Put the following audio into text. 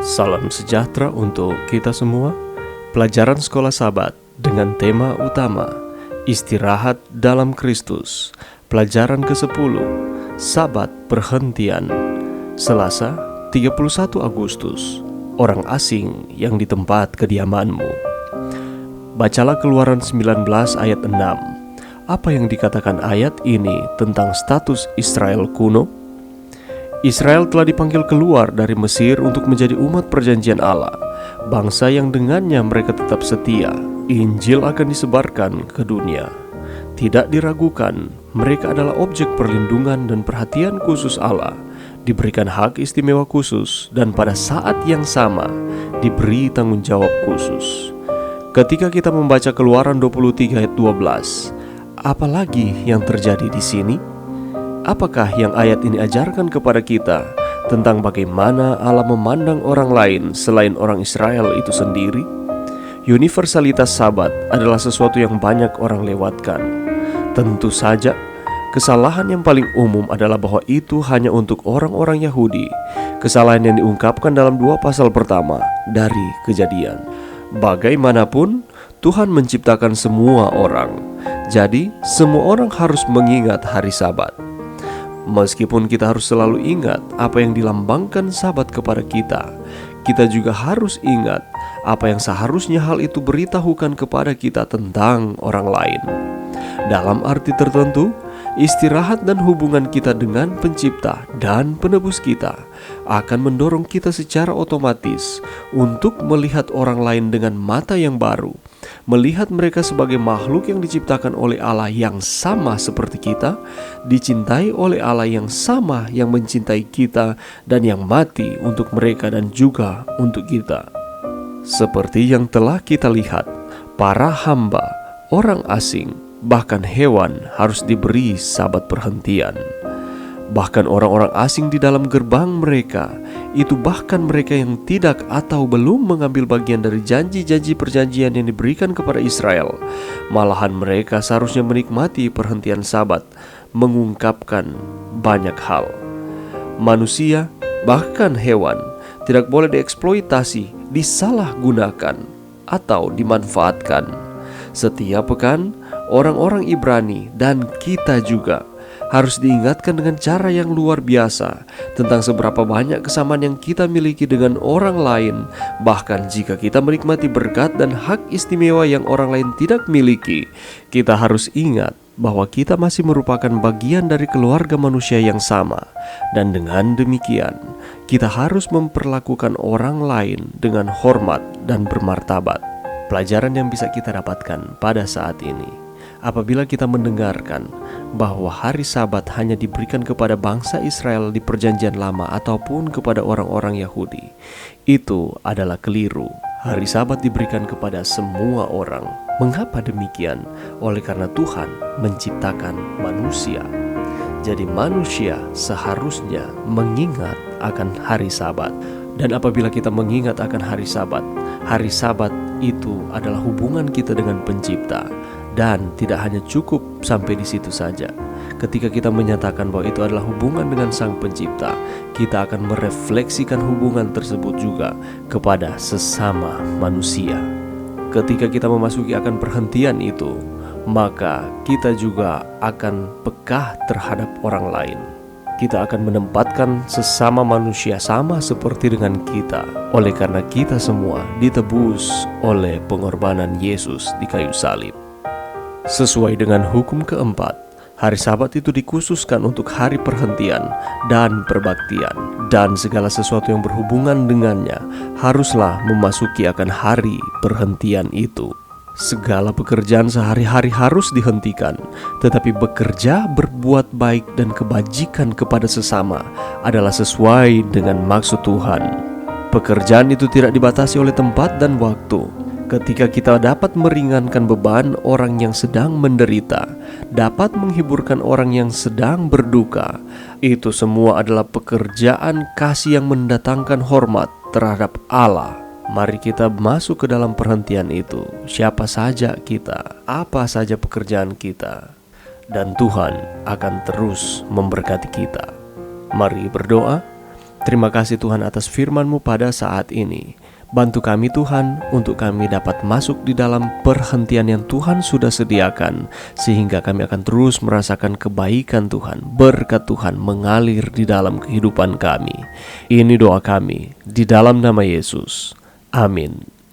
Salam sejahtera untuk kita semua. Pelajaran Sekolah Sabat dengan tema utama Istirahat dalam Kristus. Pelajaran ke-10, Sabat Perhentian. Selasa, 31 Agustus. Orang asing yang di tempat kediamanmu. Bacalah Keluaran 19 ayat 6. Apa yang dikatakan ayat ini tentang status Israel kuno? Israel telah dipanggil keluar dari Mesir untuk menjadi umat perjanjian Allah, bangsa yang dengannya mereka tetap setia. Injil akan disebarkan ke dunia. Tidak diragukan, mereka adalah objek perlindungan dan perhatian khusus Allah, diberikan hak istimewa khusus, dan pada saat yang sama diberi tanggung jawab khusus. Ketika kita membaca Keluaran 23 ayat 12, apalagi yang terjadi di sini? Apakah yang ayat ini ajarkan kepada kita tentang bagaimana Allah memandang orang lain selain orang Israel itu sendiri? Universalitas Sabat adalah sesuatu yang banyak orang lewatkan. Tentu saja, kesalahan yang paling umum adalah bahwa itu hanya untuk orang-orang Yahudi. Kesalahan yang diungkapkan dalam 2 pasal pertama dari Kejadian. Bagaimanapun, Tuhan menciptakan semua orang. Jadi, semua orang harus mengingat hari Sabat. Meskipun kita harus selalu ingat apa yang dilambangkan Sabat kepada kita juga harus ingat apa yang seharusnya hal itu beritahukan kepada kita tentang orang lain. Dalam arti tertentu, istirahat dan hubungan kita dengan Pencipta dan Penebus kita akan mendorong kita secara otomatis untuk melihat orang lain dengan mata yang baru, melihat mereka sebagai makhluk yang diciptakan oleh Allah yang sama seperti kita, dicintai oleh Allah yang sama yang mencintai kita dan yang mati untuk mereka dan juga untuk kita. Seperti yang telah kita lihat, para hamba, orang asing, bahkan hewan harus diberi sabat perhentian. Bahkan orang-orang asing di dalam gerbang mereka, itu bahkan mereka yang tidak atau belum mengambil bagian dari janji-janji perjanjian yang diberikan kepada Israel, malahan mereka seharusnya menikmati perhentian Sabat, mengungkapkan banyak hal. Manusia, bahkan hewan, tidak boleh dieksploitasi, disalahgunakan, atau dimanfaatkan. Setiap pekan, orang-orang Ibrani dan kita juga harus diingatkan dengan cara yang luar biasa tentang seberapa banyak kesamaan yang kita miliki dengan orang lain. Bahkan jika kita menikmati berkat dan hak istimewa yang orang lain tidak miliki, kita harus ingat bahwa kita masih merupakan bagian dari keluarga manusia yang sama. Dan dengan demikian, kita harus memperlakukan orang lain dengan hormat dan bermartabat. Pelajaran yang bisa kita dapatkan pada saat ini, apabila kita mendengarkan bahwa hari Sabat hanya diberikan kepada bangsa Israel di perjanjian lama ataupun kepada orang-orang Yahudi, itu adalah keliru. Hari Sabat diberikan kepada semua orang. Mengapa demikian? Oleh karena Tuhan menciptakan manusia. Jadi manusia seharusnya mengingat akan hari Sabat. Dan apabila kita mengingat akan hari Sabat itu adalah hubungan kita dengan Pencipta. Dan tidak hanya cukup sampai di situ saja. Ketika kita menyatakan bahwa itu adalah hubungan dengan Sang Pencipta, kita akan merefleksikan hubungan tersebut juga kepada sesama manusia. Ketika kita memasuki akan perhentian itu, maka kita juga akan peka terhadap orang lain. Kita akan menempatkan sesama manusia sama seperti dengan kita, oleh karena kita semua ditebus oleh pengorbanan Yesus di kayu salib. Sesuai dengan hukum keempat, hari Sabat itu dikhususkan untuk hari perhentian dan perbaktian, dan segala sesuatu yang berhubungan dengannya haruslah memasuki akan hari perhentian itu. Segala pekerjaan sehari-hari harus dihentikan, tetapi bekerja, berbuat baik dan kebajikan kepada sesama adalah sesuai dengan maksud Tuhan. Pekerjaan itu tidak dibatasi oleh tempat dan waktu. Ketika kita dapat meringankan beban orang yang sedang menderita, dapat menghiburkan orang yang sedang berduka, itu semua adalah pekerjaan kasih yang mendatangkan hormat terhadap Allah. Mari kita masuk ke dalam perhentian itu. Siapa saja kita, apa saja pekerjaan kita, dan Tuhan akan terus memberkati kita. Mari berdoa. Terima kasih Tuhan atas firman-Mu pada saat ini. Bantu kami Tuhan untuk kami dapat masuk di dalam perhentian yang Tuhan sudah sediakan, sehingga kami akan terus merasakan kebaikan Tuhan, berkat Tuhan mengalir di dalam kehidupan kami. Ini doa kami di dalam nama Yesus. Amin.